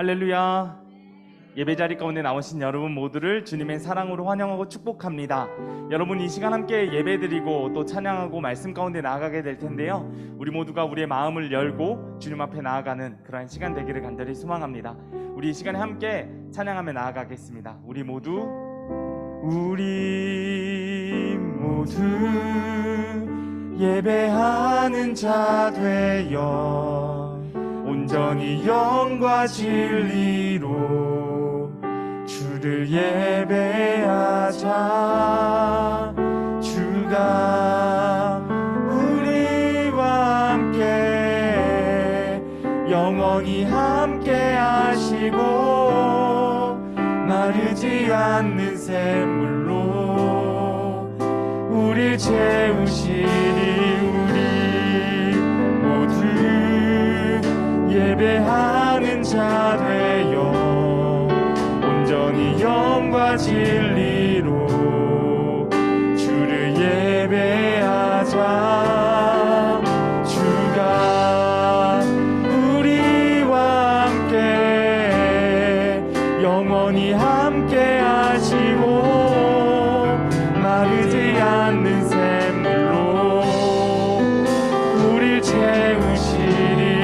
할렐루야. 예배자리 가운데 나오신 여러분 모두를 주님의 사랑으로 환영하고 축복합니다. 여러분, 이 시간 함께 예배드리고 또 찬양하고 말씀 가운데 나아가게 될 텐데요, 우리 모두가 우리의 마음을 열고 주님 앞에 나아가는 그러한 시간 되기를 간절히 소망합니다. 우리 이 시간에 함께 찬양하며 나아가겠습니다. 우리 모두 예배하는 자 되어 온전히 영과 진리로 주를 예배하자. 주가 우리와 함께 영원히 함께 하시고 마르지 않는 샘물로 우릴 채우시니 우리 모두 예배하는 자 되어 온전히 영과 진리로 주를 예배하자. 주가 우리와 함께 영원히 함께 하시고 마르지 않는 샘물로 우릴 채우시니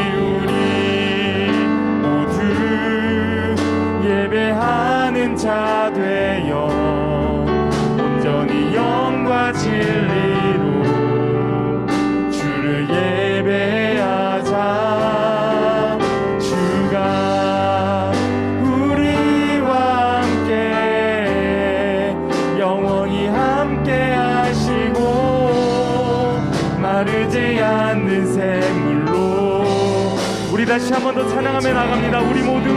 예배하는 자 되어 온전히 영과 진리로 주를 예배하자. 주가 우리와 함께 영원히 함께 하시고 마르지 않는 샘물로 우리 다시 한 번 더 찬양하며 나갑니다. 우리 모두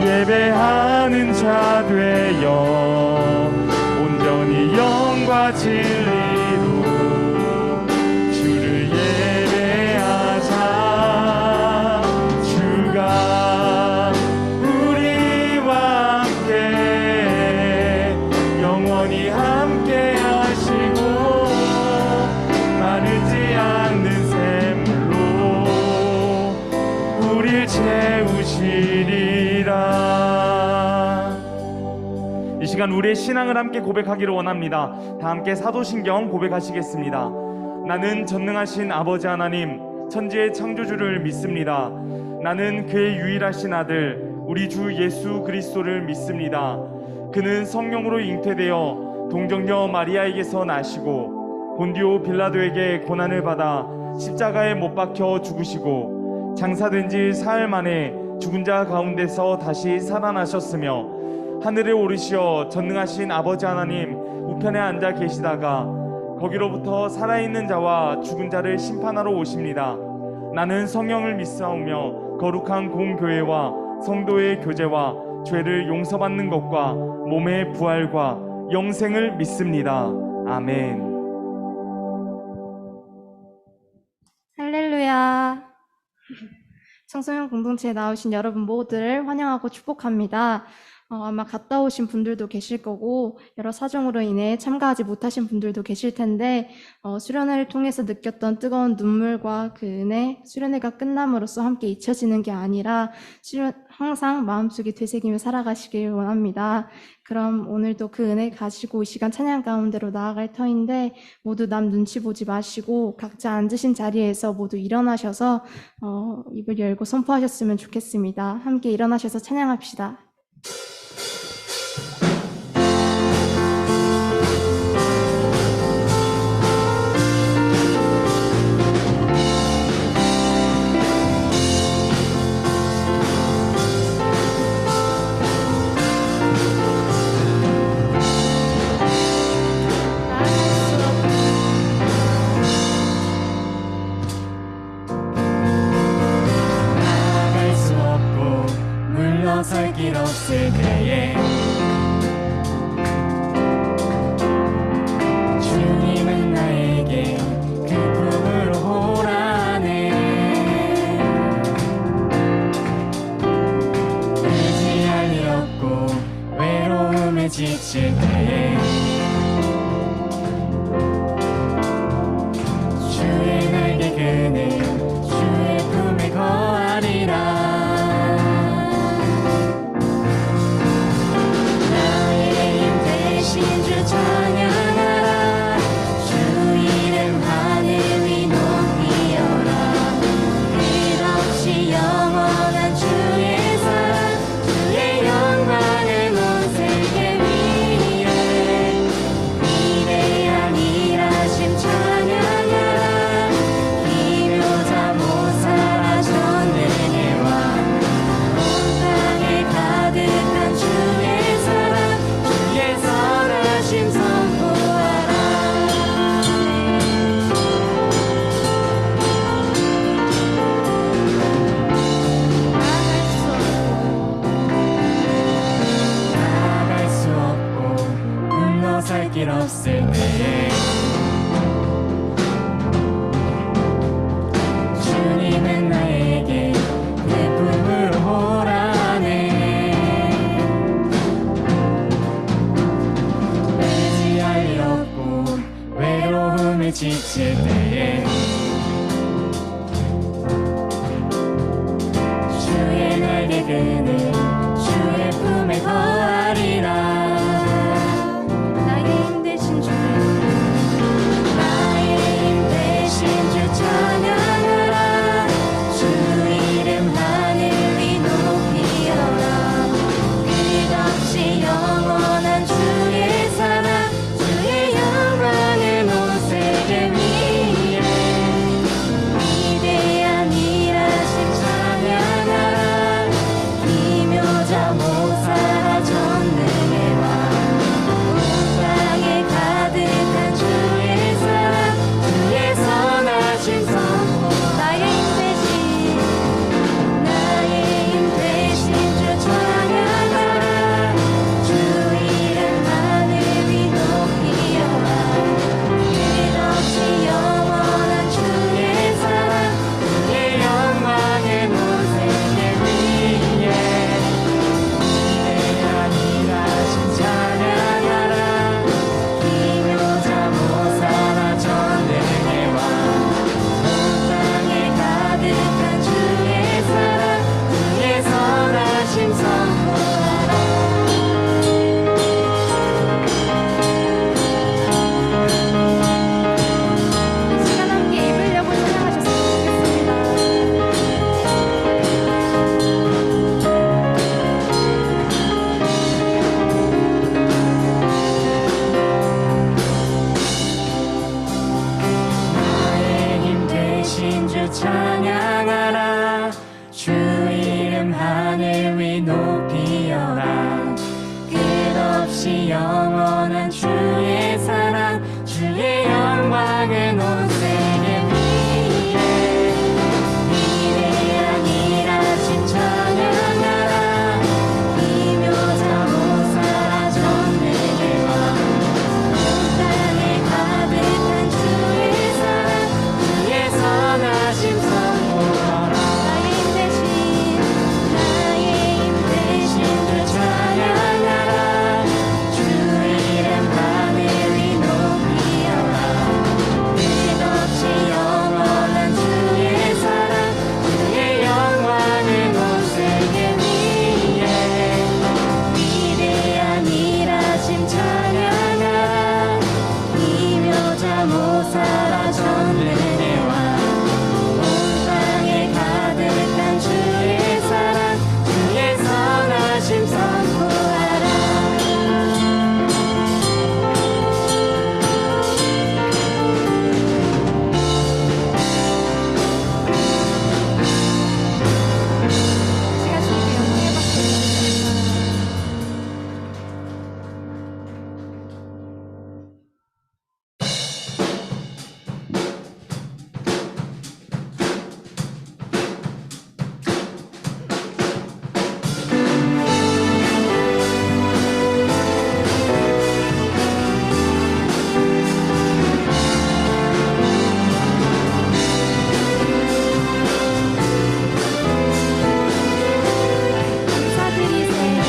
예배하는 자 되어 온전히 영과 진리로 주를 예배하자. 주가 우리와 함께 영원히 함께 하시고 마르지 않는 샘물로 우릴 채우시리라. 이 시간 우리의 신앙을 함께 고백하기를 원합니다. 다 함께 사도신경 고백하시겠습니다. 나는 전능하신 아버지 하나님, 천지의 창조주를 믿습니다. 나는 그의 유일하신 아들 우리 주 예수 그리스도를 믿습니다. 그는 성령으로 잉태되어 동정녀 마리아에게서 나시고 본디오 빌라도에게 고난을 받아 십자가에 못 박혀 죽으시고 장사된 지 사흘 만에 죽은 자 가운데서 다시 살아나셨으며 하늘에 오르시어 전능하신 아버지 하나님 우편에 앉아 계시다가 거기로부터 살아있는 자와 죽은 자를 심판하러 오십니다. 나는 성령을 믿사오며 거룩한 공교회와 성도의 교제와 죄를 용서받는 것과 몸의 부활과 영생을 믿습니다. 아멘. 할렐루야. 청소년 공동체에 나오신 여러분 모두를 환영하고 축복합니다. 아마 갔다 오신 분들도 계실 거고 여러 사정으로 인해 참가하지 못하신 분들도 계실 텐데 수련회를 통해서 느꼈던 뜨거운 눈물과 그 은혜, 수련회가 끝남으로써 함께 잊혀지는 게 아니라 항상 마음속에 되새기며 살아가시길 원합니다. 그럼 오늘도 그 은혜 가지고 이 시간 찬양 가운데로 나아갈 터인데 모두 남 눈치 보지 마시고 각자 앉으신 자리에서 모두 일어나셔서 입을 열고 선포하셨으면 좋겠습니다. 함께 일어나셔서 찬양합시다. 살 길 없을 때 찬양하라 주 이름 하늘 위 높이어라 끝없이 영원한 주의 사랑 주의 영광을 온 세계 위에 위대한 일하심 찬양하라 기묘자 모사라 전능의 왕 온 땅에 가득한 주의 사랑 주의 선하심 선포하라 나갈 수 없고 물러설 길 없을 때에 주님은 나에게 그 품으로 오라네 의지할 일 없고 외로움에 지칠 때에 주의 날개 그늘 주의 품에 거하리라 나의 힘 대신 주 나의 힘 대신 주 찬양하라 주 이름 하늘 위 높이어라 끝없이 영원한 주의 사랑 주의 영광을 온 세계 위에 위대한 일하심 찬양하라 기묘자 모사라 전능의 왕 온 땅에 가득한 주의 사랑 주의 선하심 선포 나의 힘 대신 주 찬양하라 주 이름 하늘 위 높이어라 끝없이 영원한 주의 사랑 주의 영광을 온 세계 위에 위대한 일하심 찬양하라 기묘자 모사라 전능의 왕 온 땅에 가득한 주의 사랑 주의 선하심 선포하라 이 시간 함께 입으려고 찬양하셨으면 나의 힘 대신 주 찬양하라 주 이름 하늘 위 높이어라 끝없이 영원한 주의 사랑 주의 영광을 온 세계 위에 위대한 일하심 찬양하라 기묘자 모사라 전능의 왕 온 땅에 가득한 주의 사랑 주의 선하심 선포하라 나의 힘 대신 주 찬양하라 주 이름 하늘 위 높이어라 끝없이 영원한 주의 사랑 주의 영광을 온 세계 위에 위대한 일하심 찬양하라 기묘자 모사라 전능의 왕 온 땅에 가득한 주의 사랑 주의 선하심 선포하라 제가 주님께 영광의 박수 드립니다.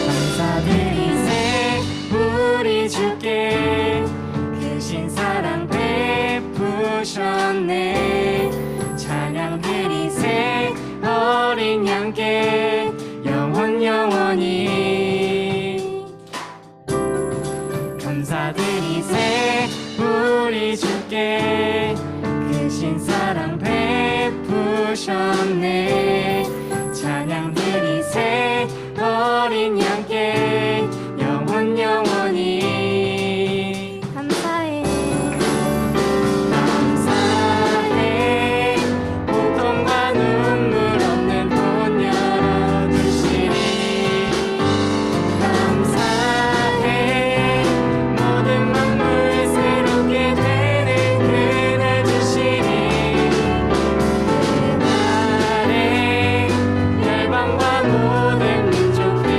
감사드리세 우리 주께 크신 사랑 베푸셨네 찬양 드리세 어린 양께 영원히 감사드리세 우리 주께 크신 사랑 베푸셨네. 찬양 드리세 어린 양께 영원히 감사해. 감사해. 고통과 눈물 없는 문 열어주시니 감사해. 모든 만물 새롭게 되는 그날 주시니 그날에 열방과 모든 민족들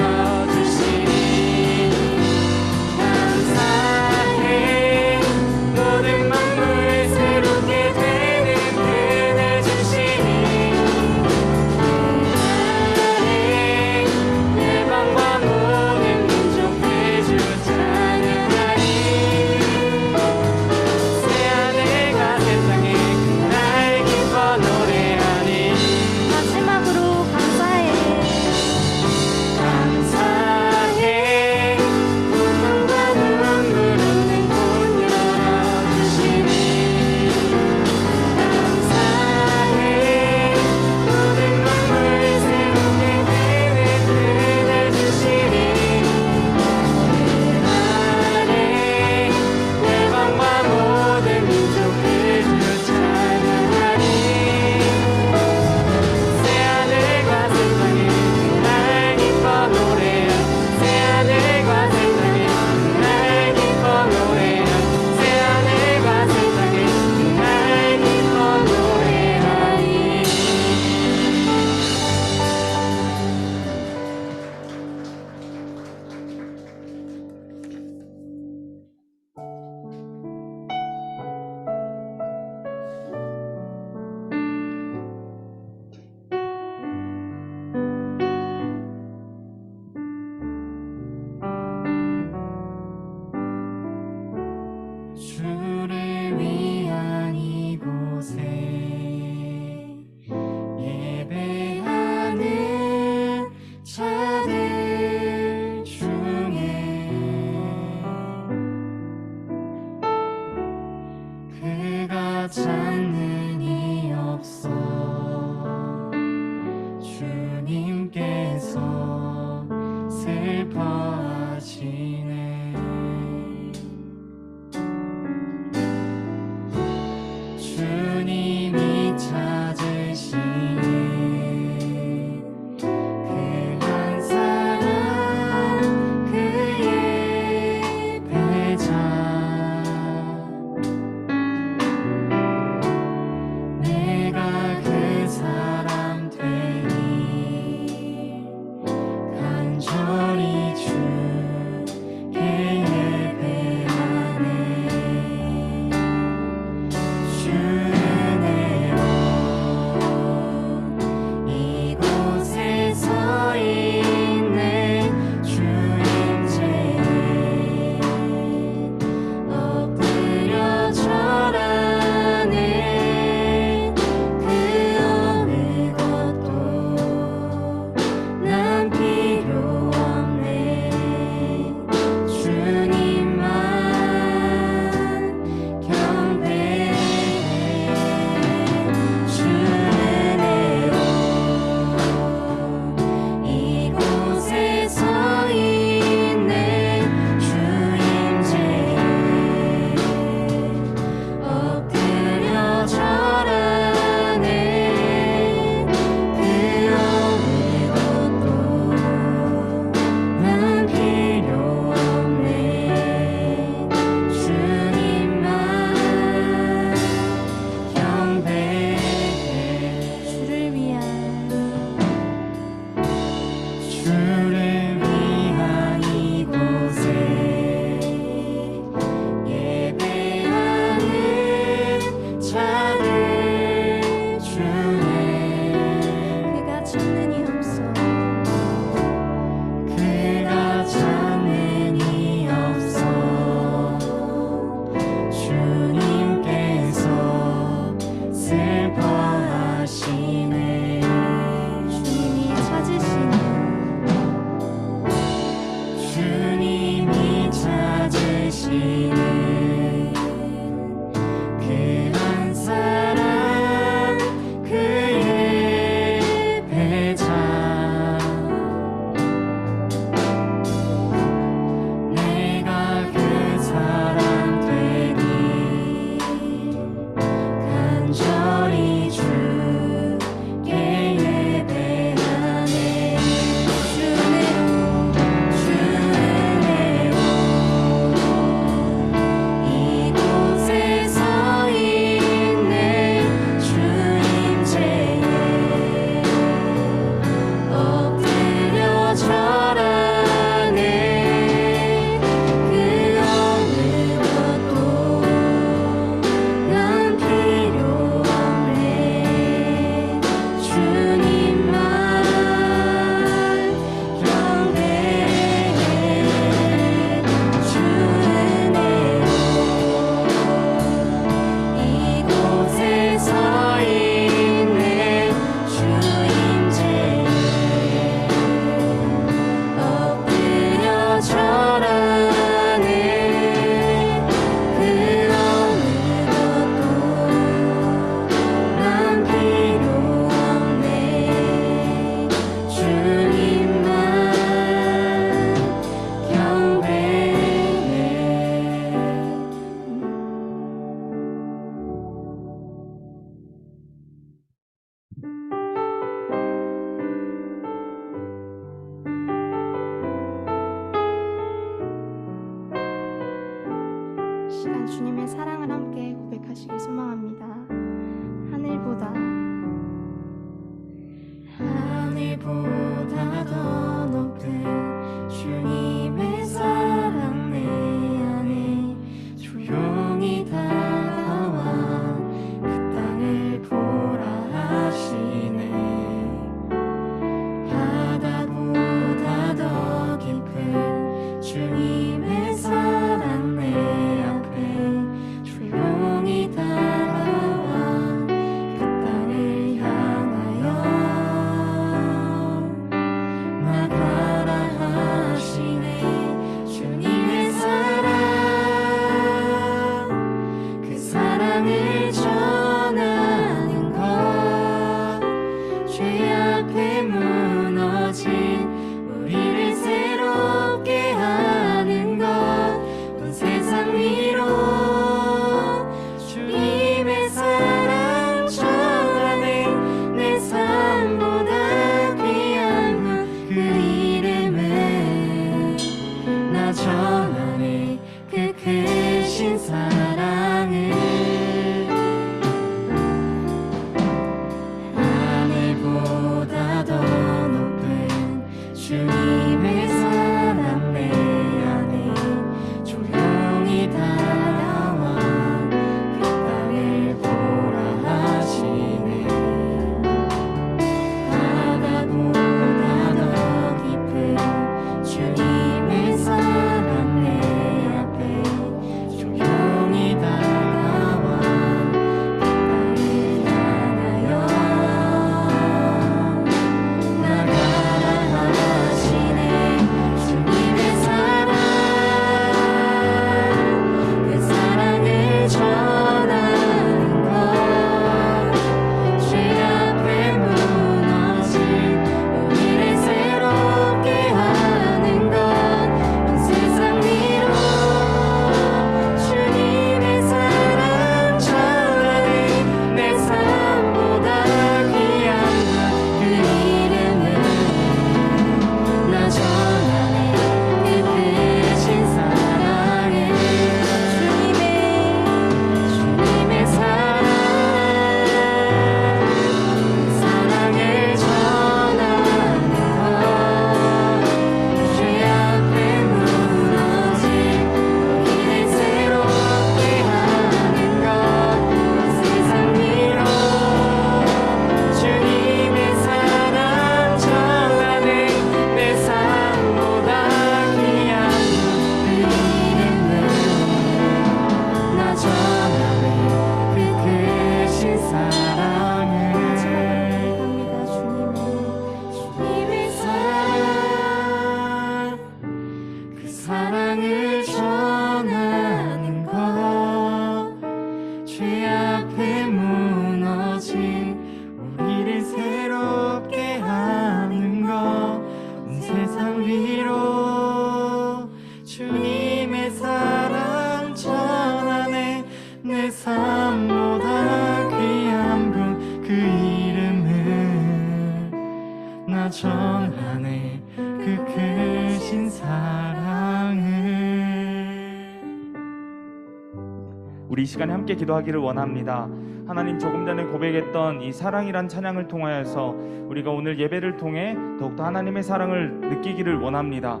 우리 이 시간에 함께 기도하기를 원합니다. 하나님, 조금 전에 고백했던 이 사랑이란 찬양을 통하여서 우리가 오늘 예배를 통해 더욱더 하나님의 사랑을 느끼기를 원합니다.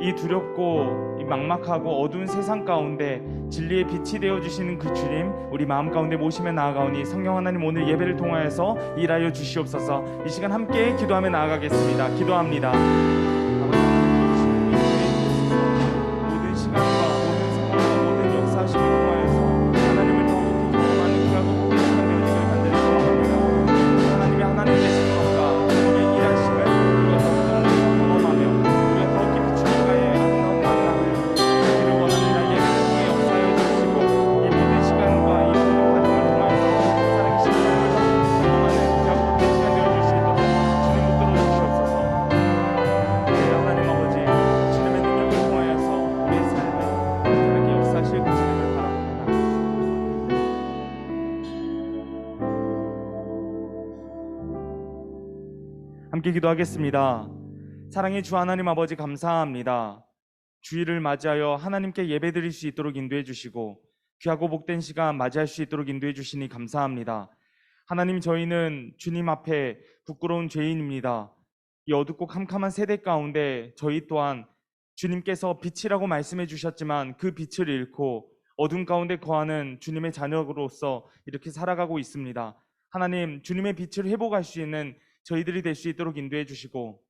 이 두렵고 이 막막하고 어두운 세상 가운데 진리의 빛이 되어주시는 그 주님, 우리 마음 가운데 모시며 나아가오니 성령 하나님, 오늘 예배를 통하여서 일하여 주시옵소서. 이 시간 함께 기도하며 나아가겠습니다. 기도합니다. 모든 시간과 모든 상황과 모든 역사하심을 통하여서 하나님을 더욱더 경험하는 귀하고 복된 시간 되어지기를 간절히 소원합니다. 하나님의 하나님 되신 것과 주님의 일하심을 우리가 더욱더 경험하며 우리가 더 깊이 주님과의 아름다운 만남을 누리기를 원합니다. 예배를 통해 역사하여 주시고 이 모든 시간과 이 모든 과정을 통하여서 살아계신 하나님을 더욱더 경험하는 귀하고 복된 시간 되어줄 수 있도록 주님 붙들어 주시옵소서. 하나님 아버지, 주님의 능력을 통하여서 우리의 삶에 하나님께 역사하실 것을 바라봅니다. 함께 기도하겠습니다. 사랑의 주 하나님 아버지, 감사합니다. 주일을 맞이하여 하나님께 예배드릴 수 있도록 인도해 주시고 귀하고 복된 시간 맞이할 수 있도록 인도해 주시니 감사합니다. 하나님, 저희는 주님 앞에 부끄러운 죄인입니다. 이 어둡고 캄캄한 세대 가운데 저희 또한 주님께서 빛이라고 말씀해 주셨지만 그 빛을 잃고 어둠 가운데 거하는 주님의 자녀로서 이렇게 살아가고 있습니다. 하나님, 주님의 빛을 회복할 수 있는 저희들이 될 수 있도록 인도해 주시고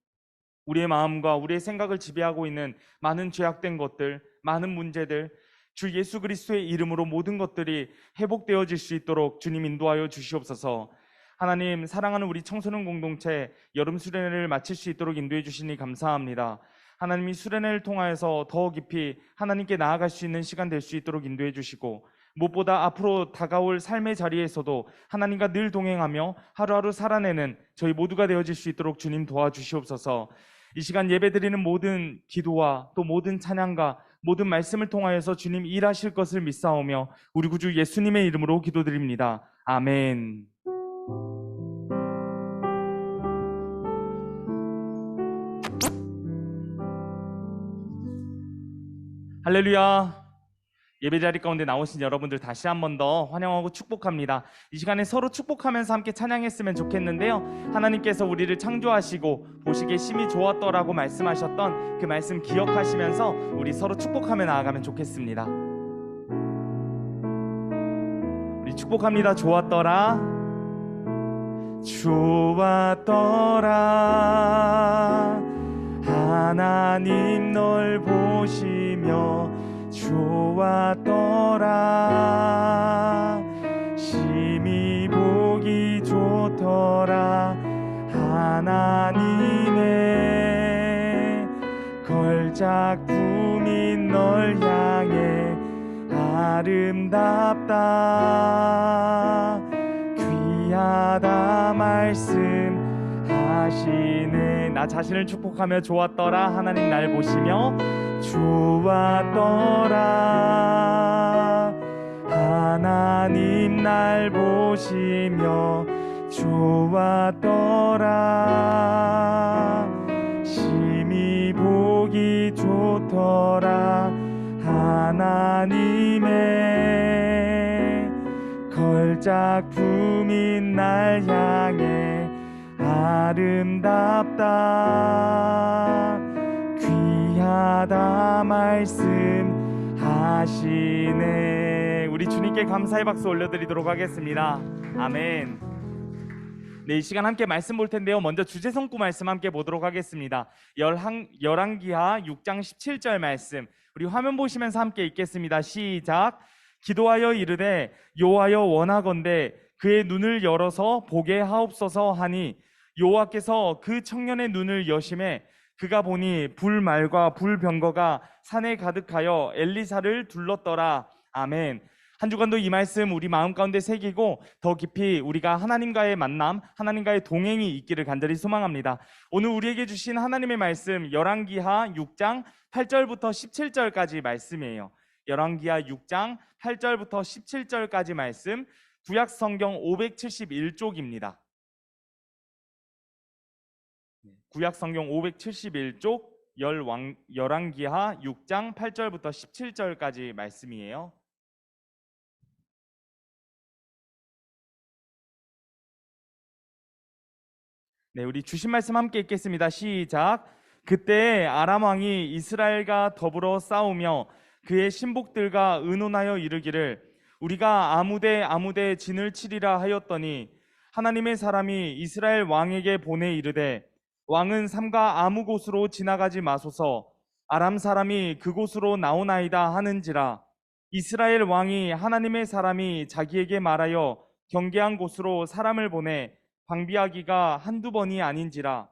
우리의 마음과 우리의 생각을 지배하고 있는 많은 죄악된 것들, 많은 문제들, 주 예수 그리스도의 이름으로 모든 것들이 회복되어질 수 있도록 주님 인도하여 주시옵소서. 하나님, 사랑하는 우리 청소년 공동체 여름 수련회를 마칠 수 있도록 인도해 주시니 감사합니다. 하나님이 수련회를 통하여서 더 깊이 하나님께 나아갈 수 있는 시간 될 수 있도록 인도해 주시고 무엇보다 앞으로 다가올 삶의 자리에서도 하나님과 늘 동행하며 하루하루 살아내는 저희 모두가 되어질 수 있도록 주님 도와주시옵소서. 이 시간 예배드리는 모든 기도와 또 모든 찬양과 모든 말씀을 통하여서 주님 일하실 것을 믿사오며 우리 구주 예수님의 이름으로 기도드립니다. 아멘. 할렐루야. 예배자리 가운데 나오신 여러분들 다시 한 번 더 환영하고 축복합니다. 이 시간에 서로 축복하면서 함께 찬양했으면 좋겠는데요, 하나님께서 우리를 창조하시고 보시기에 심히 좋았더라고 말씀하셨던 그 말씀 기억하시면서 우리 서로 축복하며 나아가면 좋겠습니다. 우리 축복합니다. 좋았더라, 좋았더라, 하나님 널 보시며 좋았더라, 심히 보기 좋더라, 하나님의 걸작품인 널 향해 아름답다, 귀하다 말씀하시네. 나 자신을 축복하며 좋았더라, 하나님 날 보시며 좋았더라, 하나님 날 보시며 좋았더라, 심히 보기 좋더라, 하나님의 걸작품인 날 향해 아름답다, 귀하다 말씀하시네. 우리 주님께 감사의 박수 올려드리도록 하겠습니다. 아멘. 네, 이 시간 함께 말씀 볼 텐데요, 먼저 주제 성구 말씀 함께 보도록 하겠습니다. 열왕기하 6장 17절 말씀, 우리 화면 보시면서 함께 읽겠습니다. 시작. 기도하여 이르되 여호와여 원하건대 그의 눈을 열어서 보게 하옵소서 하니 여호와께서 그 청년의 눈을 여심해 그가 보니 불말과 불병거가 산에 가득하여 엘리사를 둘렀더라. 아멘. 한 주간도 이 말씀 우리 마음 가운데 새기고 더 깊이 우리가 하나님과의 만남, 하나님과의 동행이 있기를 간절히 소망합니다. 오늘 우리에게 주신 하나님의 말씀 열왕기하 6장 8절부터 17절까지 말씀이에요. 열왕기하 6장 8절부터 17절까지 말씀, 구약 성경 571쪽입니다. 구약 성경 571쪽 열왕기하 6장 8절부터 17절까지 말씀이에요. 네, 우리 주신 말씀 함께 읽겠습니다. 시작. 그때 아람 왕이 이스라엘과 더불어 싸우며 그의 신복들과 의논하여 이르기를 우리가 아무데 진을 치리라 하였더니 하나님의 사람이 이스라엘 왕에게 보내 이르되 왕은 삼가 아무 곳으로 지나가지 마소서 아람 사람이 그곳으로 나오나이다 하는지라. 이스라엘 왕이 하나님의 사람이 자기에게 말하여 경계한 곳으로 사람을 보내 방비하기가 한두 번이 아닌지라.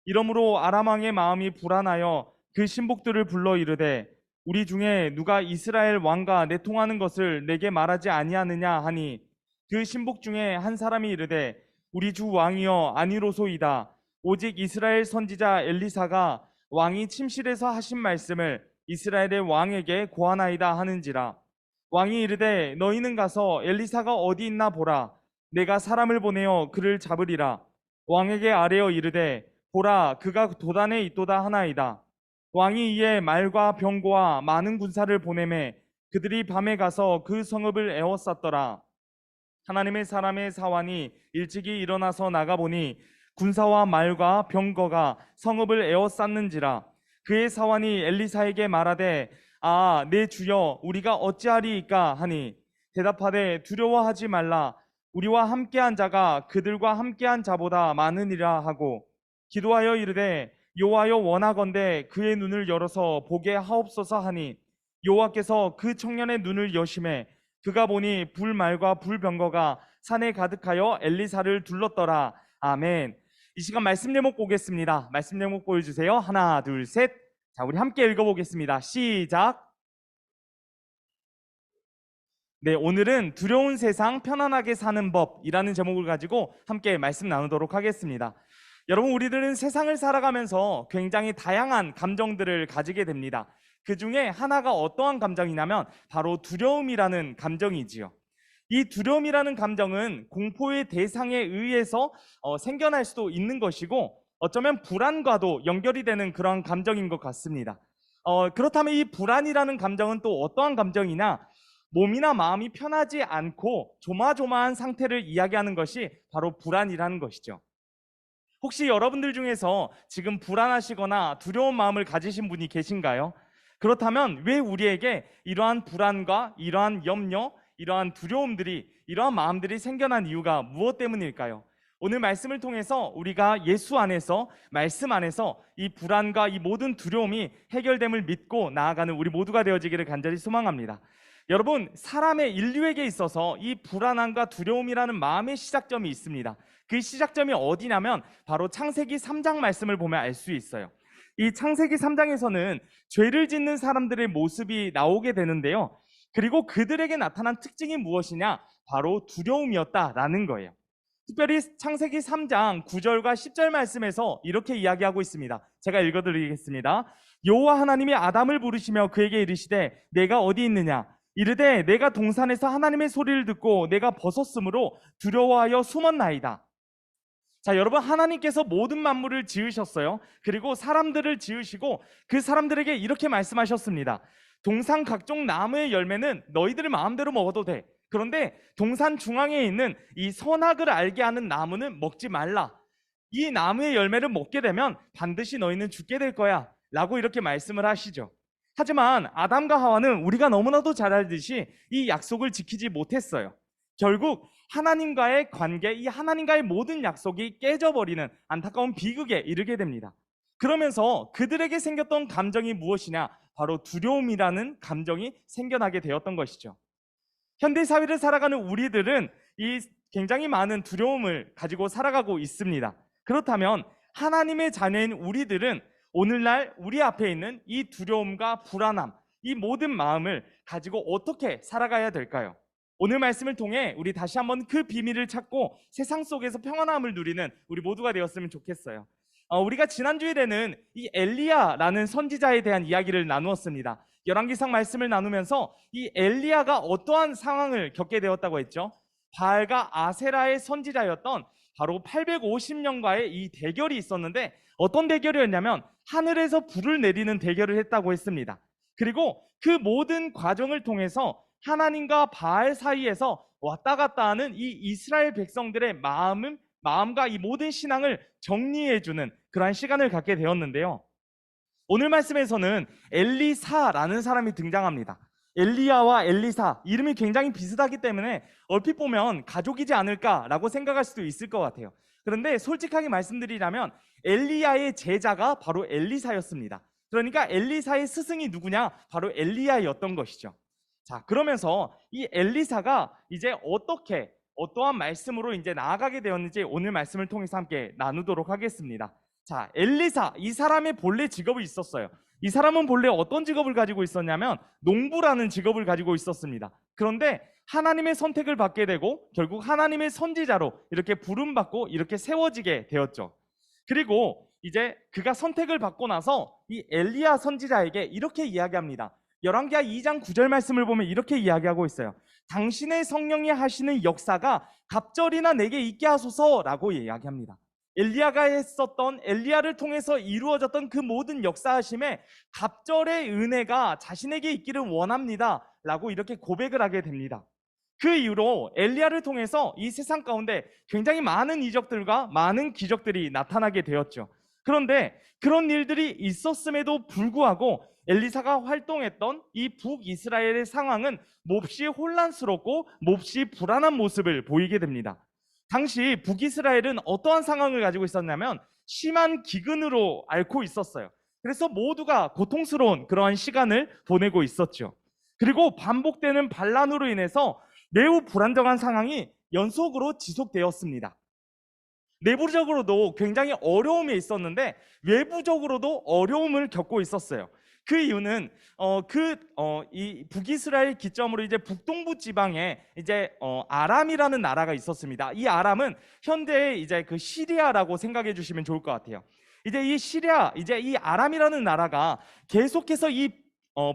이러므로 아람 왕의 마음이 불안하여 그 신복들을 불러 이르되 우리 중에 누가 이스라엘 왕과 내통하는 것을 내게 말하지 아니하느냐 하니 그 신복 중에 한 사람이 이르되 우리 주 왕이여 아니로소이다. 오직 이스라엘 선지자 엘리사가 왕이 침실에서 하신 말씀을 이스라엘의 왕에게 고하나이다 하는지라. 왕이 이르되 너희는 가서 엘리사가 어디 있나 보라. 내가 사람을 보내어 그를 잡으리라. 왕에게 아뢰어 이르되 보라 그가 도단에 있도다 하나이다. 왕이 이에 말과 병거와 많은 군사를 보내매 그들이 밤에 가서 그 성읍을 에워쌌더라. 하나님의 사람의 사환이 일찍이 일어나서 나가보니 군사와 말과 병거가 성읍을 에워쌌는지라. 그의 사환이 엘리사에게 말하되 아, 내 주여 우리가 어찌하리이까 하니 대답하되 두려워하지 말라. 우리와 함께한 자가 그들과 함께한 자보다 많으니라 하고 기도하여 이르되 여호와여 원하건대 그의 눈을 열어서 보게 하옵소서 하니 여호와께서 그 청년의 눈을 여심해 그가 보니 불말과 불병거가 산에 가득하여 엘리사를 둘렀더라. 아멘. 이 시간 말씀 제목 보겠습니다. 말씀 제목 보여주세요. 하나, 둘, 셋. 자, 우리 함께 읽어보겠습니다. 시작. 네, 오늘은 두려운 세상 편안하게 사는 법이라는 제목을 가지고 함께 말씀 나누도록 하겠습니다. 여러분, 우리들은 세상을 살아가면서 굉장히 다양한 감정들을 가지게 됩니다. 그 중에 하나가 어떠한 감정이냐면 바로 두려움이라는 감정이지요. 이 두려움이라는 감정은 공포의 대상에 의해서 생겨날 수도 있는 것이고 어쩌면 불안과도 연결이 되는 그런 감정인 것 같습니다. 그렇다면 이 불안이라는 감정은 또 어떠한 감정이냐? 몸이나 마음이 편하지 않고 조마조마한 상태를 이야기하는 것이 바로 불안이라는 것이죠. 혹시 여러분들 중에서 지금 불안하시거나 두려운 마음을 가지신 분이 계신가요? 그렇다면 왜 우리에게 이러한 불안과 이러한 염려, 이러한 두려움들이, 이러한 마음들이 생겨난 이유가 무엇 때문일까요? 오늘 말씀을 통해서 우리가 예수 안에서, 말씀 안에서 이 불안과 이 모든 두려움이 해결됨을 믿고 나아가는 우리 모두가 되어지기를 간절히 소망합니다. 여러분, 사람의 인류에게 있어서 이 불안함과 두려움이라는 마음의 시작점이 있습니다. 그 시작점이 어디냐면 바로 창세기 3장 말씀을 보면 알 수 있어요. 이 창세기 3장에서는 죄를 짓는 사람들의 모습이 나오게 되는데요. 그리고 그들에게 나타난 특징이 무엇이냐? 바로 두려움이었다라는 거예요. 특별히 창세기 3장 9절과 10절 말씀에서 이렇게 이야기하고 있습니다. 제가 읽어드리겠습니다. 여호와 하나님이 아담을 부르시며 그에게 이르시되 내가 어디 있느냐? 이르되 내가 동산에서 하나님의 소리를 듣고 내가 벗었으므로 두려워하여 숨었나이다. 자, 여러분, 하나님께서 모든 만물을 지으셨어요. 그리고 사람들을 지으시고 그 사람들에게 이렇게 말씀하셨습니다. 동산 각종 나무의 열매는 너희들 마음대로 먹어도 돼. 그런데 동산 중앙에 있는 이 선악을 알게 하는 나무는 먹지 말라. 이 나무의 열매를 먹게 되면 반드시 너희는 죽게 될 거야 라고 이렇게 말씀을 하시죠. 하지만 아담과 하와는 우리가 너무나도 잘 알듯이 이 약속을 지키지 못했어요. 결국 하나님과의 관계, 이 하나님과의 모든 약속이 깨져버리는 안타까운 비극에 이르게 됩니다. 그러면서 그들에게 생겼던 감정이 무엇이냐? 바로 두려움이라는 감정이 생겨나게 되었던 것이죠. 현대 사회를 살아가는 우리들은 이 굉장히 많은 두려움을 가지고 살아가고 있습니다. 그렇다면 하나님의 자녀인 우리들은 오늘날 우리 앞에 있는 이 두려움과 불안함, 이 모든 마음을 가지고 어떻게 살아가야 될까요? 오늘 말씀을 통해 우리 다시 한번 그 비밀을 찾고 세상 속에서 평안함을 누리는 우리 모두가 되었으면 좋겠어요. 우리가 지난 주일에는 이 엘리야라는 선지자에 대한 이야기를 나누었습니다. 열왕기상 말씀을 나누면서 이 엘리야가 어떠한 상황을 겪게 되었다고 했죠? 바알과 아세라의 선지자였던 바로 850년과의 이 대결이 있었는데 어떤 대결이었냐면 하늘에서 불을 내리는 대결을 했다고 했습니다. 그리고 그 모든 과정을 통해서 하나님과 바알 사이에서 왔다 갔다 하는 이 이스라엘 백성들의 마음은 마음과 이 모든 신앙을 정리해주는 그러한 시간을 갖게 되었는데요. 오늘 말씀에서는 엘리사라는 사람이 등장합니다. 엘리야와 엘리사, 이름이 굉장히 비슷하기 때문에 얼핏 보면 가족이지 않을까라고 생각할 수도 있을 것 같아요. 그런데 솔직하게 말씀드리자면 엘리야의 제자가 바로 엘리사였습니다. 그러니까 엘리사의 스승이 누구냐? 바로 엘리야였던 것이죠. 자, 그러면서 이 엘리사가 이제 어떠한 말씀으로 이제 나아가게 되었는지 오늘 말씀을 통해서 함께 나누도록 하겠습니다. 자, 엘리사, 이 사람의 본래 직업이 있었어요. 이 사람은 본래 어떤 직업을 가지고 있었냐면 농부라는 직업을 가지고 있었습니다. 그런데 하나님의 선택을 받게 되고 결국 하나님의 선지자로 이렇게 부름받고 이렇게 세워지게 되었죠. 그리고 이제 그가 선택을 받고 나서 이 엘리야 선지자에게 이렇게 이야기합니다. 열왕기하 2장 9절 말씀을 보면 이렇게 이야기하고 있어요. 당신의 성령이 하시는 역사가 갑절이나 내게 있게 하소서라고 이야기합니다. 엘리야가 했었던, 엘리야를 통해서 이루어졌던 그 모든 역사하심에 갑절의 은혜가 자신에게 있기를 원합니다 라고 이렇게 고백을 하게 됩니다. 그 이후로 엘리야를 통해서 이 세상 가운데 굉장히 많은 이적들과 많은 기적들이 나타나게 되었죠. 그런데 그런 일들이 있었음에도 불구하고 엘리사가 활동했던 이 북이스라엘의 상황은 몹시 혼란스럽고 몹시 불안한 모습을 보이게 됩니다. 당시 북이스라엘은 어떠한 상황을 가지고 있었냐면 심한 기근으로 앓고 있었어요. 그래서 모두가 고통스러운 그러한 시간을 보내고 있었죠. 그리고 반복되는 반란으로 인해서 매우 불안정한 상황이 연속으로 지속되었습니다. 내부적으로도 굉장히 어려움이 있었는데 외부적으로도 어려움을 겪고 있었어요. 그 이유는 이 북이스라엘 기점으로 이제 북동부 지방에 이제 아람이라는 나라가 있었습니다. 이 아람은 현재의 이제 그 시리아라고 생각해 주시면 좋을 것 같아요. 이제 이 시리아, 이제 이 아람이라는 나라가 계속해서 이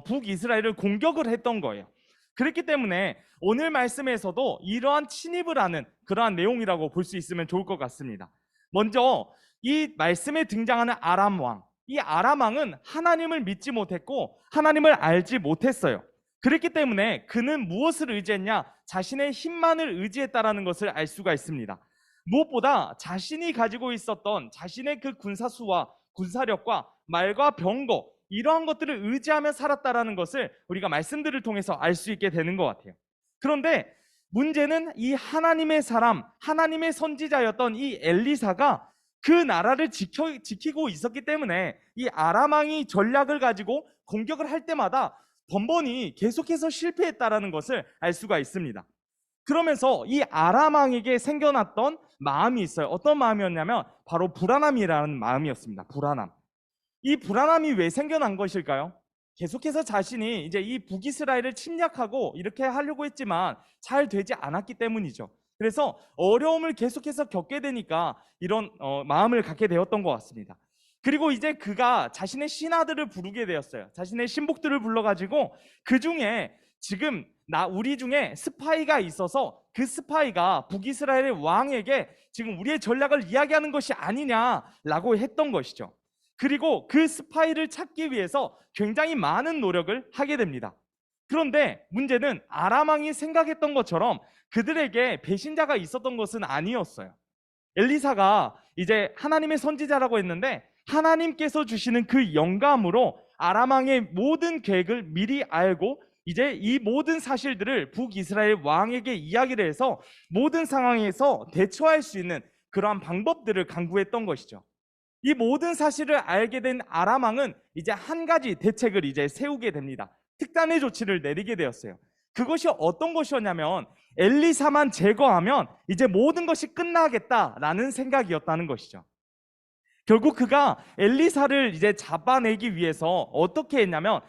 북이스라엘을 공격을 했던 거예요. 그렇기 때문에 오늘 말씀에서도 이러한 침입을 하는 그러한 내용이라고 볼 수 있으면 좋을 것 같습니다. 먼저 이 말씀에 등장하는 아람 왕, 이 아람 왕은 하나님을 믿지 못했고 하나님을 알지 못했어요. 그렇기 때문에 그는 무엇을 의지했냐? 자신의 힘만을 의지했다라는 것을 알 수가 있습니다. 무엇보다 자신이 가지고 있었던 자신의 그 군사수와 군사력과 말과 병거, 이러한 것들을 의지하며 살았다라는 것을 우리가 말씀들을 통해서 알 수 있게 되는 것 같아요. 그런데 문제는 이 하나님의 사람, 하나님의 선지자였던 이 엘리사가 그 나라를 지키고 있었기 때문에 이 아람 왕이 전략을 가지고 공격을 할 때마다 번번이 계속해서 실패했다라는 것을 알 수가 있습니다. 그러면서 이 아람 왕에게 생겨났던 마음이 있어요. 어떤 마음이었냐면 바로 불안함이라는 마음이었습니다. 불안함. 이 불안함이 왜 생겨난 것일까요? 계속해서 자신이 이제 이 북이스라엘을 침략하고 이렇게 하려고 했지만 잘 되지 않았기 때문이죠. 그래서 어려움을 계속해서 겪게 되니까 이런 마음을 갖게 되었던 것 같습니다. 그리고 이제 그가 자신의 신하들을 부르게 되었어요. 자신의 신복들을 불러가지고 그 중에 지금 우리 중에 스파이가 있어서 그 스파이가 북이스라엘의 왕에게 지금 우리의 전략을 이야기하는 것이 아니냐라고 했던 것이죠. 그리고 그 스파이를 찾기 위해서 굉장히 많은 노력을 하게 됩니다. 그런데 문제는 아람 왕이 생각했던 것처럼 그들에게 배신자가 있었던 것은 아니었어요. 엘리사가 이제 하나님의 선지자라고 했는데 하나님께서 주시는 그 영감으로 아람 왕의 모든 계획을 미리 알고 이제 이 모든 사실들을 북이스라엘 왕에게 이야기를 해서 모든 상황에서 대처할 수 있는 그러한 방법들을 강구했던 것이죠. 이 모든 사실을 알게 된 아람 왕은 이제 한 가지 대책을 이제 세우게 됩니다. 특단의 조치를 내리게 되었어요. 그것이 어떤 것이었냐면 엘리사만 제거하면 이제 모든 것이 끝나겠다라는 생각이었다는 것이죠. 결국 그가 엘리사를 이제 잡아내기 위해서 어떻게 했냐면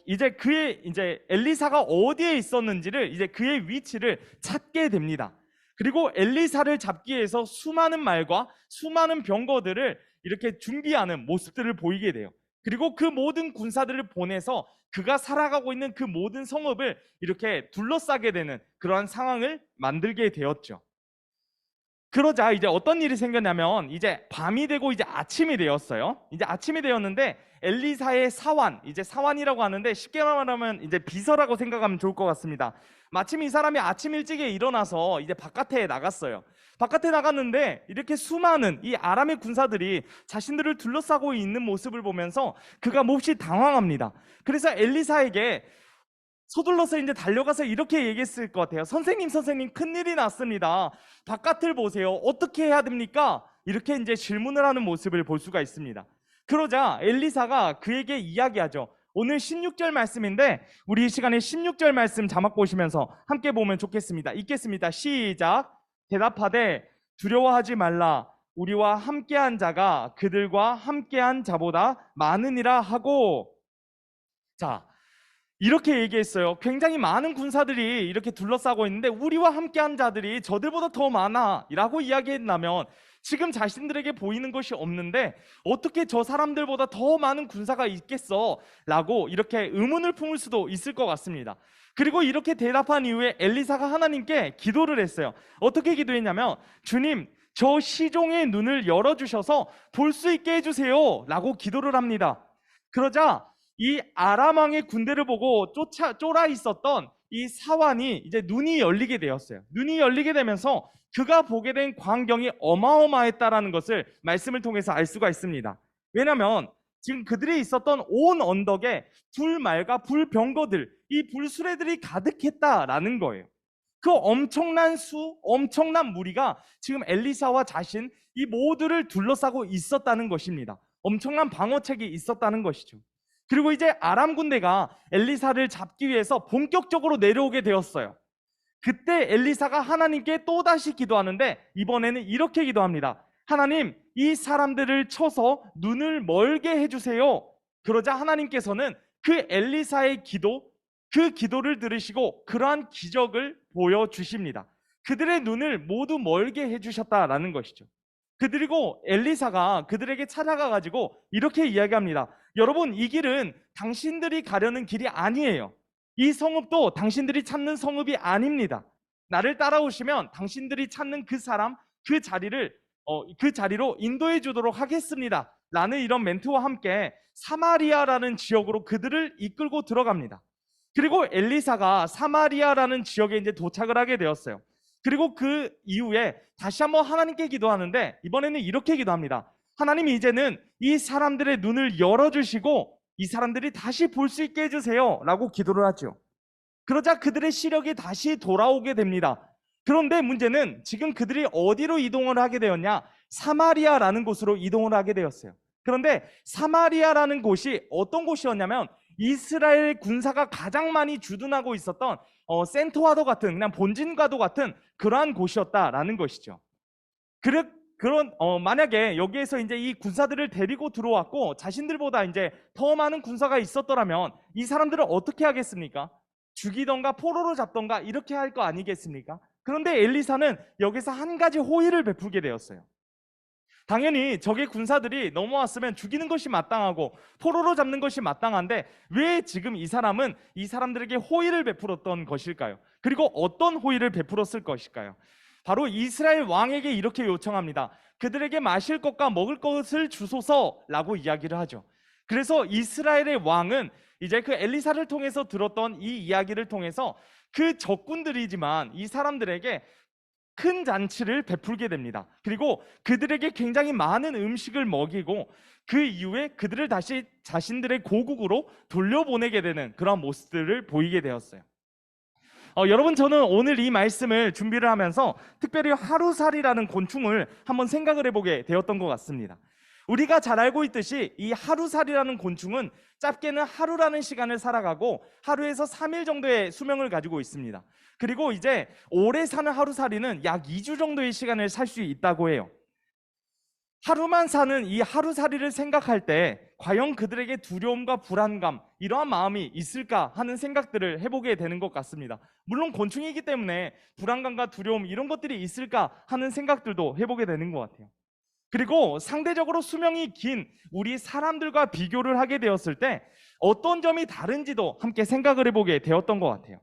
이제 엘리사가 어디에 있었는지를 이제 그의 위치를 찾게 됩니다. 그리고 엘리사를 잡기 위해서 수많은 말과 수많은 병거들을 이렇게 준비하는 모습들을 보이게 돼요. 그리고 그 모든 군사들을 보내서 그가 살아가고 있는 그 모든 성읍을 이렇게 둘러싸게 되는 그러한 상황을 만들게 되었죠. 그러자 이제 어떤 일이 생겼냐면 이제 밤이 되고 이제 아침이 되었어요. 이제 아침이 되었는데 엘리사의 사환, 이제 사환이라고 하는데 쉽게 말하면 이제 비서라고 생각하면 좋을 것 같습니다. 마침 이 사람이 아침 일찍에 일어나서 이제 바깥에 나갔어요. 바깥에 나갔는데 이렇게 수많은 이 아람의 군사들이 자신들을 둘러싸고 있는 모습을 보면서 그가 몹시 당황합니다. 그래서 엘리사에게 서둘러서 이제 달려가서 이렇게 얘기했을 것 같아요. 선생님, 큰일이 났습니다. 바깥을 보세요. 어떻게 해야 됩니까? 이렇게 이제 질문을 하는 모습을 볼 수가 있습니다. 그러자 엘리사가 그에게 이야기하죠. 오늘 16절 말씀인데 우리 이 시간에 16절 말씀 자막 보시면서 함께 보면 좋겠습니다. 읽겠습니다. 시작. 대답하되 두려워하지 말라. 우리와 함께한 자가 그들과 함께한 자보다 많으니라 하고. 자, 이렇게 얘기했어요. 굉장히 많은 군사들이 이렇게 둘러싸고 있는데 우리와 함께한 자들이 저들보다 더 많아 라고 이야기했다면 지금 자신들에게 보이는 것이 없는데 어떻게 저 사람들보다 더 많은 군사가 있겠어? 라고 이렇게 의문을 품을 수도 있을 것 같습니다. 그리고 이렇게 대답한 이후에 엘리사가 하나님께 기도를 했어요. 어떻게 기도했냐면 주님, 저 시종의 눈을 열어주셔서 볼 수 있게 해주세요 라고 기도를 합니다. 그러자 이 아람 왕의 군대를 보고 쫄아 있었던 이 사환이 이제 눈이 열리게 되었어요. 눈이 열리게 되면서 그가 보게 된 광경이 어마어마했다라는 것을 말씀을 통해서 알 수가 있습니다. 왜냐하면 지금 그들이 있었던 온 언덕에 불말과 불병거들, 이 불수레들이 가득했다라는 거예요. 그 엄청난 엄청난 무리가 지금 엘리사와 자신 이 모두를 둘러싸고 있었다는 것입니다. 엄청난 방어책이 있었다는 것이죠. 그리고 이제 아람 군대가 엘리사를 잡기 위해서 본격적으로 내려오게 되었어요. 그때 엘리사가 하나님께 또다시 기도하는데 이번에는 이렇게 기도합니다. 하나님, 이 사람들을 쳐서 눈을 멀게 해주세요. 그러자 하나님께서는 그 엘리사의 기도, 그 기도를 들으시고 그러한 기적을 보여주십니다. 그들의 눈을 모두 멀게 해주셨다라는 것이죠. 그리고 엘리사가 그들에게 찾아가가지고 이렇게 이야기합니다. 여러분, 이 길은 당신들이 가려는 길이 아니에요. 이 성읍도 당신들이 찾는 성읍이 아닙니다. 나를 따라오시면 당신들이 찾는 그 사람, 그 자리로 인도해 주도록 하겠습니다. 라는 이런 멘트와 함께 사마리아라는 지역으로 그들을 이끌고 들어갑니다. 그리고 엘리사가 사마리아라는 지역에 이제 도착을 하게 되었어요. 그리고 그 이후에 다시 한번 하나님께 기도하는데 이번에는 이렇게 기도합니다. 하나님, 이제는 이 사람들의 눈을 열어주시고 이 사람들이 다시 볼 수 있게 해주세요 라고 기도를 하죠. 그러자 그들의 시력이 다시 돌아오게 됩니다. 그런데 문제는 지금 그들이 어디로 이동을 하게 되었냐? 사마리아라는 곳으로 이동을 하게 되었어요. 그런데 사마리아라는 곳이 어떤 곳이었냐면 이스라엘 군사가 가장 많이 주둔하고 있었던 센터와도 같은, 그냥 본진과도 같은 그러한 곳이었다라는 것이죠. 만약에 여기에서 이제 이 군사들을 데리고 들어왔고 자신들보다 이제 더 많은 군사가 있었더라면 이 사람들을 어떻게 하겠습니까? 죽이던가 포로로 잡던가 이렇게 할 거 아니겠습니까? 그런데 엘리사는 여기서 한 가지 호의를 베풀게 되었어요. 당연히 적의 군사들이 넘어왔으면 죽이는 것이 마땅하고 포로로 잡는 것이 마땅한데 왜 지금 이 사람들에게 호의를 베풀었던 것일까요? 그리고 어떤 호의를 베풀었을 것일까요? 바로 이스라엘 왕에게 이렇게 요청합니다. 그들에게 마실 것과 먹을 것을 주소서라고 이야기를 하죠. 그래서 이스라엘의 왕은 이제 그 엘리사를 통해서 들었던 이 이야기를 통해서 그 적군들이지만 이 사람들에게 큰 잔치를 베풀게 됩니다. 그리고 그들에게 굉장히 많은 음식을 먹이고 그 이후에 그들을 다시 자신들의 고국으로 돌려보내게 되는 그런 모습들을 보이게 되었어요. 여러분, 저는 오늘 이 말씀을 준비를 하면서 특별히 하루살이라는 곤충을 한번 생각을 해보게 되었던 것 같습니다. 우리가 잘 알고 있듯이 이 하루살이라는 곤충은 짧게는 하루라는 시간을 살아가고 하루에서 3일 정도의 수명을 가지고 있습니다. 그리고 이제 오래 사는 하루살이는 약 2주 정도의 시간을 살 수 있다고 해요. 하루만 사는 이 하루살이를 생각할 때 과연 그들에게 두려움과 불안감, 이러한 마음이 있을까 하는 생각들을 해보게 되는 것 같습니다. 물론 곤충이기 때문에 불안감과 두려움 이런 것들이 있을까 하는 생각들도 해보게 되는 것 같아요. 그리고 상대적으로 수명이 긴 우리 사람들과 비교를 하게 되었을 때 어떤 점이 다른지도 함께 생각을 해보게 되었던 것 같아요.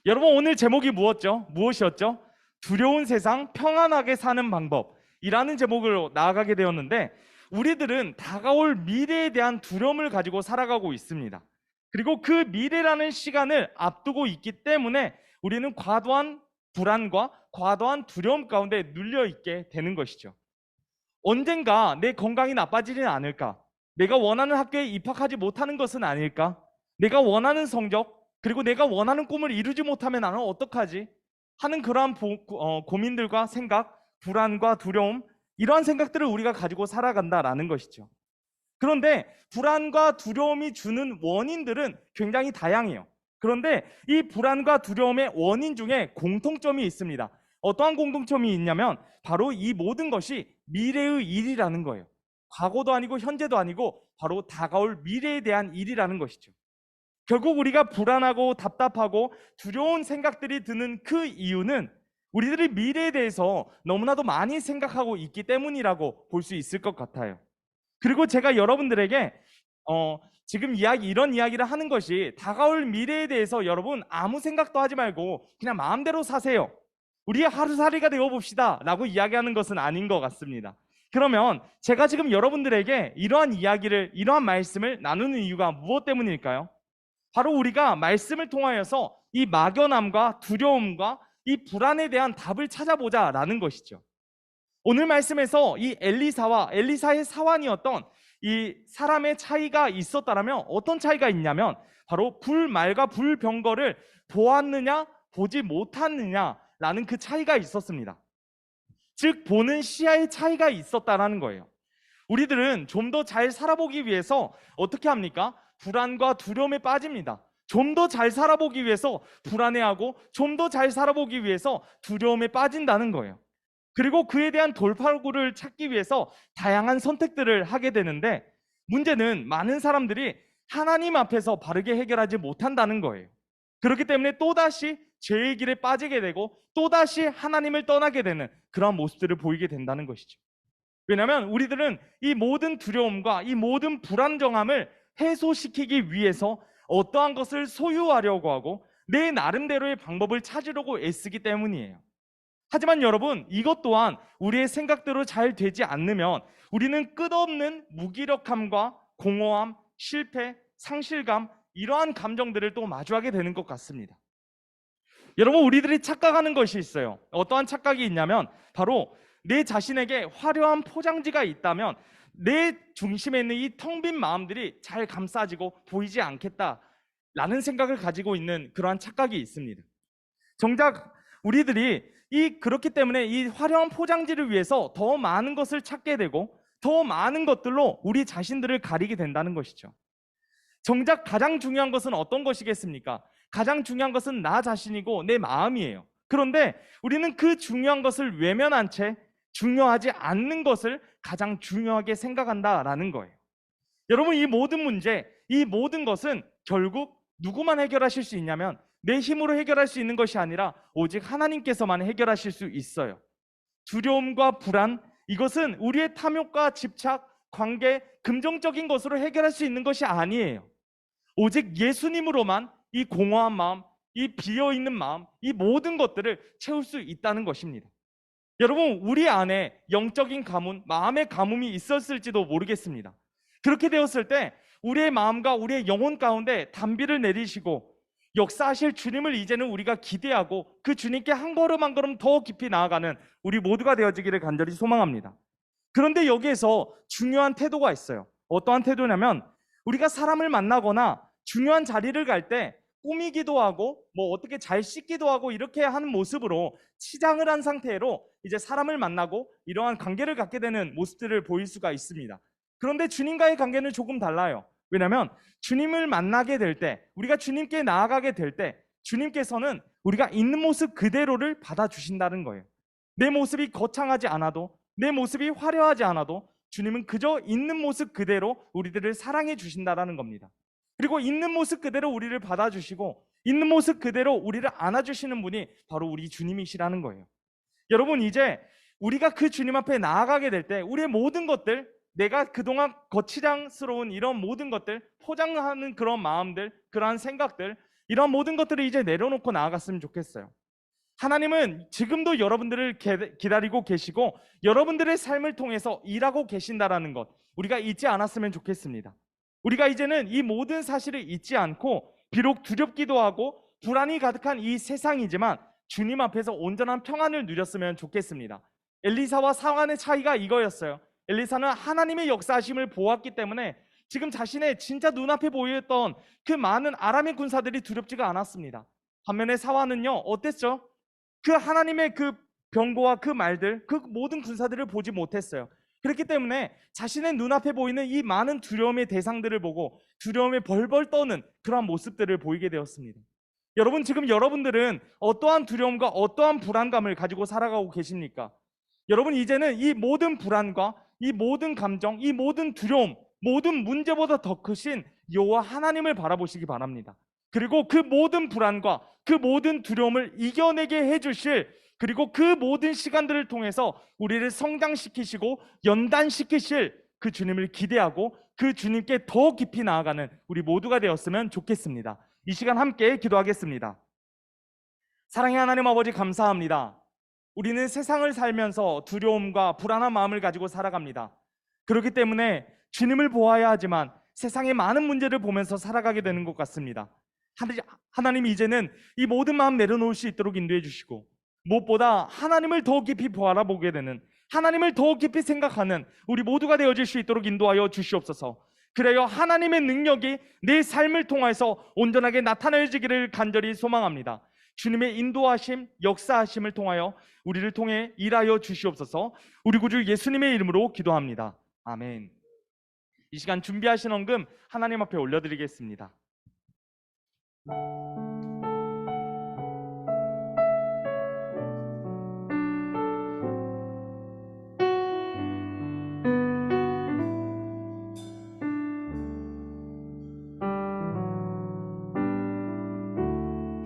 여러분, 오늘 제목이 무엇이었죠? 두려운 세상 평안하게 사는 방법이라는 제목으로 나아가게 되었는데 우리들은 다가올 미래에 대한 두려움을 가지고 살아가고 있습니다. 그리고 그 미래라는 시간을 앞두고 있기 때문에 우리는 과도한 불안과 과도한 두려움 가운데 눌려 있게 되는 것이죠. 언젠가 내 건강이 나빠지진 않을까? 내가 원하는 학교에 입학하지 못하는 것은 아닐까? 내가 원하는 성적, 그리고 내가 원하는 꿈을 이루지 못하면 나는 어떡하지? 하는 그러한 고민들과 생각, 불안과 두려움, 이러한 생각들을 우리가 가지고 살아간다라는 것이죠. 그런데 불안과 두려움이 주는 원인들은 굉장히 다양해요. 그런데 이 불안과 두려움의 원인 중에 공통점이 있습니다. 어떠한 공통점이 있냐면 바로 이 모든 것이 미래의 일이라는 거예요. 과거도 아니고 현재도 아니고 바로 다가올 미래에 대한 일이라는 것이죠. 결국 우리가 불안하고 답답하고 두려운 생각들이 드는 그 이유는 우리들이 미래에 대해서 너무나도 많이 생각하고 있기 때문이라고 볼 수 있을 것 같아요. 그리고 제가 여러분들에게 지금 이런 이야기를 하는 것이 다가올 미래에 대해서 여러분 아무 생각도 하지 말고 그냥 마음대로 사세요, 우리의 하루살이가 되어봅시다 라고 이야기하는 것은 아닌 것 같습니다. 그러면 제가 지금 여러분들에게 이러한 말씀을 나누는 이유가 무엇 때문일까요? 바로 우리가 말씀을 통하여서 이 막연함과 두려움과 이 불안에 대한 답을 찾아보자라는 것이죠. 오늘 말씀에서 이 엘리사의 사환이었던 이 사람의 차이가 있었다면 어떤 차이가 있냐면 바로 불말과 불병거를 보았느냐 보지 못했느냐라는 그 차이가 있었습니다. 즉 보는 시야의 차이가 있었다라는 거예요. 우리들은 좀 더 잘 살아보기 위해서 어떻게 합니까? 불안과 두려움에 빠집니다. 좀 더 잘 살아보기 위해서 불안해하고 좀 더 잘 살아보기 위해서 두려움에 빠진다는 거예요. 그리고 그에 대한 돌파구를 찾기 위해서 다양한 선택들을 하게 되는데 문제는 많은 사람들이 하나님 앞에서 바르게 해결하지 못한다는 거예요. 그렇기 때문에 또다시 죄의 길에 빠지게 되고 또다시 하나님을 떠나게 되는 그런 모습들을 보이게 된다는 것이죠. 왜냐하면 우리들은 이 모든 두려움과 이 모든 불안정함을 해소시키기 위해서 어떠한 것을 소유하려고 하고 내 나름대로의 방법을 찾으려고 애쓰기 때문이에요. 하지만 여러분, 이것 또한 우리의 생각대로 잘 되지 않으면 우리는 끝없는 무기력함과 공허함, 실패, 상실감, 이러한 감정들을 또 마주하게 되는 것 같습니다. 여러분, 우리들이 착각하는 것이 있어요. 어떠한 착각이 있냐면 바로 내 자신에게 화려한 포장지가 있다면 내 중심에 있는 이 텅 빈 마음들이 잘 감싸지고 보이지 않겠다라는 생각을 가지고 있는 그러한 착각이 있습니다. 정작 우리들이 그렇기 때문에 이 화려한 포장지를 위해서 더 많은 것을 찾게 되고 더 많은 것들로 우리 자신들을 가리게 된다는 것이죠. 정작 가장 중요한 것은 어떤 것이겠습니까? 가장 중요한 것은 나 자신이고 내 마음이에요. 그런데 우리는 그 중요한 것을 외면한 채 중요하지 않는 것을 가장 중요하게 생각한다라는 거예요. 여러분, 이 모든 문제, 이 모든 것은 결국 누구만 해결하실 수 있냐면 내 힘으로 해결할 수 있는 것이 아니라 오직 하나님께서만 해결하실 수 있어요. 두려움과 불안, 이것은 우리의 탐욕과 집착, 관계, 금전적인 것으로 해결할 수 있는 것이 아니에요. 오직 예수님으로만 이 공허한 마음, 이 비어있는 마음, 이 모든 것들을 채울 수 있다는 것입니다. 여러분, 우리 안에 영적인 가문, 마음의 가뭄이 있었을지도 모르겠습니다. 그렇게 되었을 때 우리의 마음과 우리의 영혼 가운데 단비를 내리시고 역사하실 주님을 이제는 우리가 기대하고 그 주님께 한 걸음 한 걸음 더 깊이 나아가는 우리 모두가 되어지기를 간절히 소망합니다. 그런데 여기에서 중요한 태도가 있어요. 어떠한 태도냐면 우리가 사람을 만나거나 중요한 자리를 갈 때 꾸미기도 하고 어떻게 잘 씻기도 하고 이렇게 하는 모습으로 치장을 한 상태로 이제 사람을 만나고 이러한 관계를 갖게 되는 모습들을 보일 수가 있습니다. 그런데 주님과의 관계는 조금 달라요. 왜냐하면 주님을 만나게 될 때, 우리가 주님께 나아가게 될 때 주님께서는 우리가 있는 모습 그대로를 받아주신다는 거예요. 내 모습이 거창하지 않아도, 내 모습이 화려하지 않아도 주님은 그저 있는 모습 그대로 우리들을 사랑해 주신다는 겁니다. 그리고 있는 모습 그대로 우리를 받아주시고 있는 모습 그대로 우리를 안아주시는 분이 바로 우리 주님이시라는 거예요. 여러분, 이제 우리가 그 주님 앞에 나아가게 될 때 우리의 모든 것들, 내가 그동안 거치장스러운 이런 모든 것들, 포장하는 그런 마음들, 그러한 생각들, 이런 모든 것들을 이제 내려놓고 나아갔으면 좋겠어요. 하나님은 지금도 여러분들을 기다리고 계시고 여러분들의 삶을 통해서 일하고 계신다라는 것, 우리가 잊지 않았으면 좋겠습니다. 우리가 이제는 이 모든 사실을 잊지 않고 비록 두렵기도 하고 불안이 가득한 이 세상이지만 주님 앞에서 온전한 평안을 누렸으면 좋겠습니다. 엘리사와 상황의 차이가 이거였어요. 엘리사는 하나님의 역사하심을 보았기 때문에 지금 자신의 진짜 눈앞에 보였던 그 많은 아람의 군사들이 두렵지가 않았습니다. 반면에 사완은요, 어땠죠? 그 하나님의 그 병거와 그 말들, 그 모든 군사들을 보지 못했어요. 그렇기 때문에 자신의 눈앞에 보이는 이 많은 두려움의 대상들을 보고 두려움에 벌벌 떠는 그러한 모습들을 보이게 되었습니다. 여러분, 지금 여러분들은 어떠한 두려움과 어떠한 불안감을 가지고 살아가고 계십니까? 여러분, 이제는 이 모든 불안과 이 모든 감정, 이 모든 두려움, 모든 문제보다 더 크신 여호와 하나님을 바라보시기 바랍니다. 그리고 그 모든 불안과 그 모든 두려움을 이겨내게 해주실, 그리고 그 모든 시간들을 통해서 우리를 성장시키시고 연단시키실 그 주님을 기대하고 그 주님께 더 깊이 나아가는 우리 모두가 되었으면 좋겠습니다. 이 시간 함께 기도하겠습니다. 사랑의 하나님 아버지, 감사합니다. 우리는 세상을 살면서 두려움과 불안한 마음을 가지고 살아갑니다. 그렇기 때문에 주님을 보아야 하지만 세상의 많은 문제를 보면서 살아가게 되는 것 같습니다. 하나님이 이제는 이 모든 마음 내려놓을 수 있도록 인도해 주시고, 무엇보다 하나님을 더 깊이 바라보게 되는, 하나님을 더 깊이 생각하는 우리 모두가 되어질 수 있도록 인도하여 주시옵소서. 그래야 하나님의 능력이 내 삶을 통해서 온전하게 나타내지기를 간절히 소망합니다. 주님의 인도하심, 역사하심을 통하여 우리를 통해 일하여 주시옵소서. 우리 구주 예수님의 이름으로 기도합니다. 아멘. 이 시간 준비하신 헌금 하나님 앞에 올려드리겠습니다.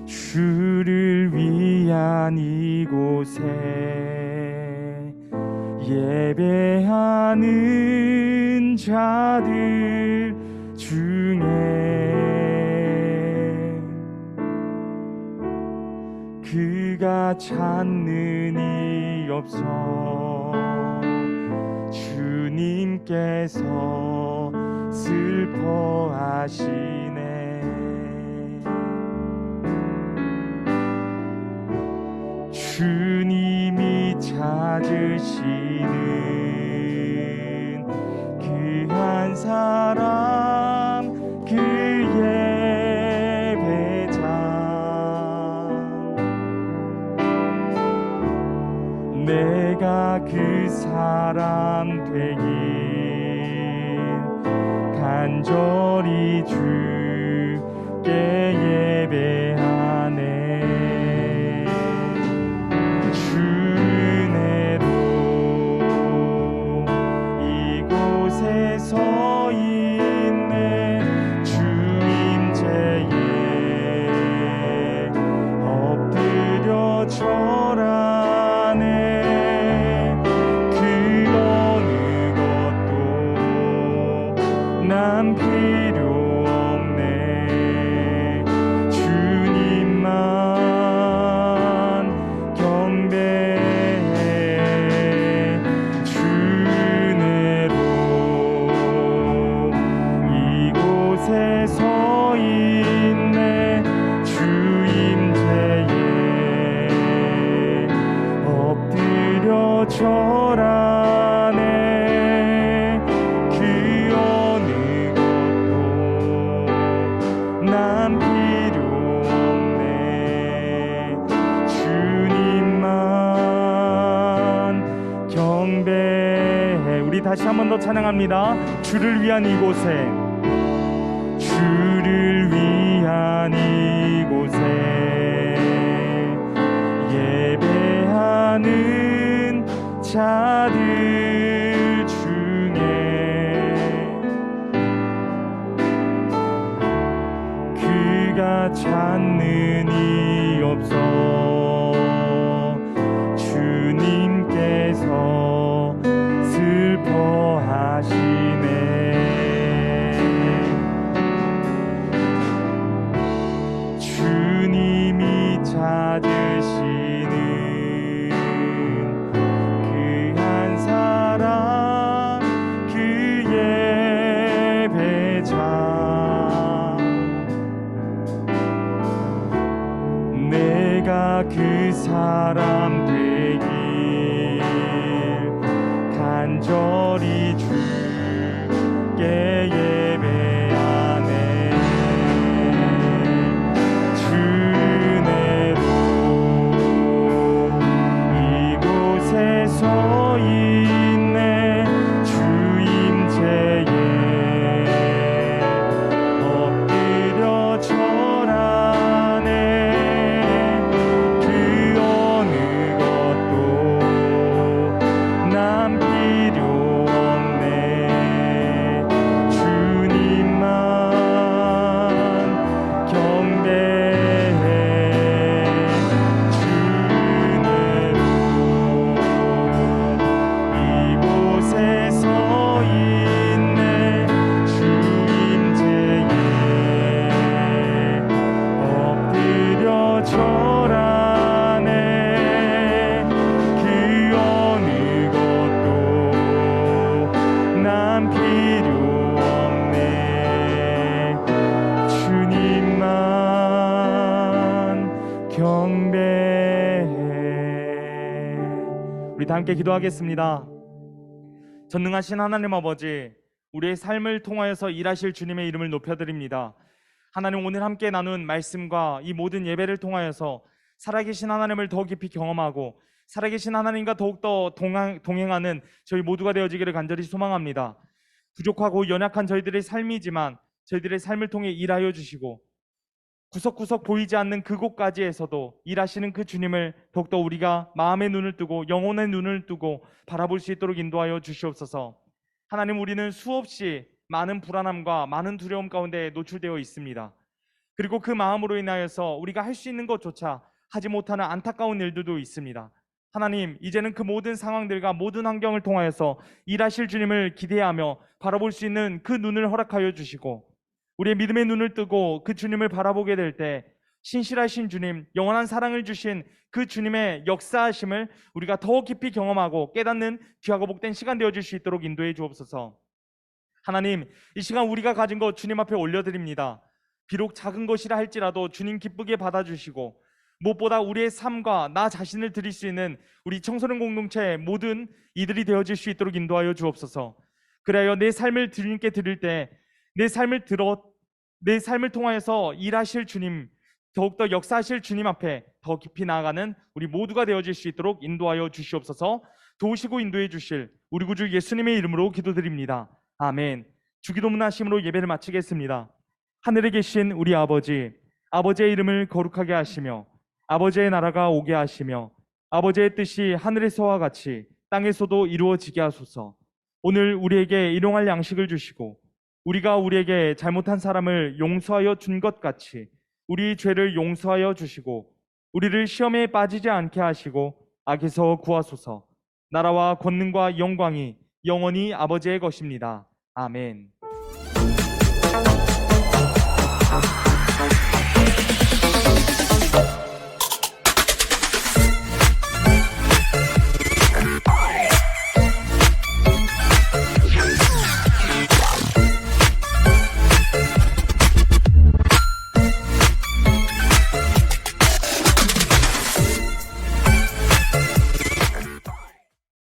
주를 위한 이곳에 예배하는 자들 중에 그가 찾는 이 없어 주님께서 슬퍼하시네. 주님이 찾으시는 그 한 사람, 그 예배장, 내가 그 사람 되길 간절히 주께 예배하네. 서 있네. 주임제에 엎드려 절하네. 그 어느 것도 난 필요 없네. 주님만 경배해. 주네로 이곳에 서 있네. 주임제에 엎드려 절하네. 그 어느 것도 난 필요 없네. 주님만 경배해. 우리 다시 한 번 더 찬양합니다. 주를 위한 이곳에, 주를 위한 이곳에 예배하는 자들 중에 그가 찾는 이 없어 주님께서 슬퍼하시네. 주님이 찾으시는 그 한 사람, 간절히 주께 예배하네. 주 은혜로 이곳에 서 있네. 주 임재에 엎드려 절하네. 그 어느 것도 남 필요 없네. 주님만 경배해. 주 은혜로 이곳에 서 있네. 주 임재에 엎드려 절하네. 그 어느 것도 남 필요 없네. 주님만 경배해. 우리 다 함께 기도하겠습니다. 전능하신 하나님 아버지, 우리의 삶을 통하여서 일하실 주님의 이름을 높여드립니다. 하나님, 오늘 함께 나눈 말씀과 이 모든 예배를 통하여서 살아계신 하나님을 더 깊이 경험하고 살아계신 하나님과 더욱더 동행하는 저희 모두가 되어지기를 간절히 소망합니다. 부족하고 연약한 저희들의 삶이지만 저희들의 삶을 통해 일하여 주시고 구석구석 보이지 않는 그곳까지에서도 일하시는 그 주님을 더욱더 우리가 마음의 눈을 뜨고 영혼의 눈을 뜨고 바라볼 수 있도록 인도하여 주시옵소서. 하나님, 우리는 수없이 많은 불안함과 많은 두려움 가운데 노출되어 있습니다. 그리고 그 마음으로 인하여서 우리가 할 수 있는 것조차 하지 못하는 안타까운 일들도 있습니다. 하나님, 이제는 그 모든 상황들과 모든 환경을 통하여서 일하실 주님을 기대하며 바라볼 수 있는 그 눈을 허락하여 주시고 우리의 믿음의 눈을 뜨고 그 주님을 바라보게 될 때 신실하신 주님, 영원한 사랑을 주신 그 주님의 역사하심을 우리가 더 깊이 경험하고 깨닫는 귀하고 복된 시간 되어질 수 있도록 인도해 주옵소서. 하나님, 이 시간 우리가 가진 것 주님 앞에 올려드립니다. 비록 작은 것이라 할지라도 주님 기쁘게 받아주시고 무엇보다 우리의 삶과 나 자신을 드릴 수 있는 우리 청소년 공동체의 모든 이들이 되어질 수 있도록 인도하여 주옵소서. 그래야 내 삶을 주님께 드릴 때 내 삶을 통하여서 일하실 주님, 더욱더 역사하실 주님 앞에 더 깊이 나아가는 우리 모두가 되어질 수 있도록 인도하여 주시옵소서. 도우시고 인도해 주실 우리 구주 예수님의 이름으로 기도드립니다. 아멘. 주기도문 하심으로 예배를 마치겠습니다. 하늘에 계신 우리 아버지, 아버지의 이름을 거룩하게 하시며 아버지의 나라가 오게 하시며 아버지의 뜻이 하늘에서와 같이 땅에서도 이루어지게 하소서. 오늘 우리에게 일용할 양식을 주시고 우리가 우리에게 잘못한 사람을 용서하여 준 것 같이 우리 죄를 용서하여 주시고 우리를 시험에 빠지지 않게 하시고 악에서 구하소서. 나라와 권능과 영광이 영원히 아버지의 것입니다. 아멘.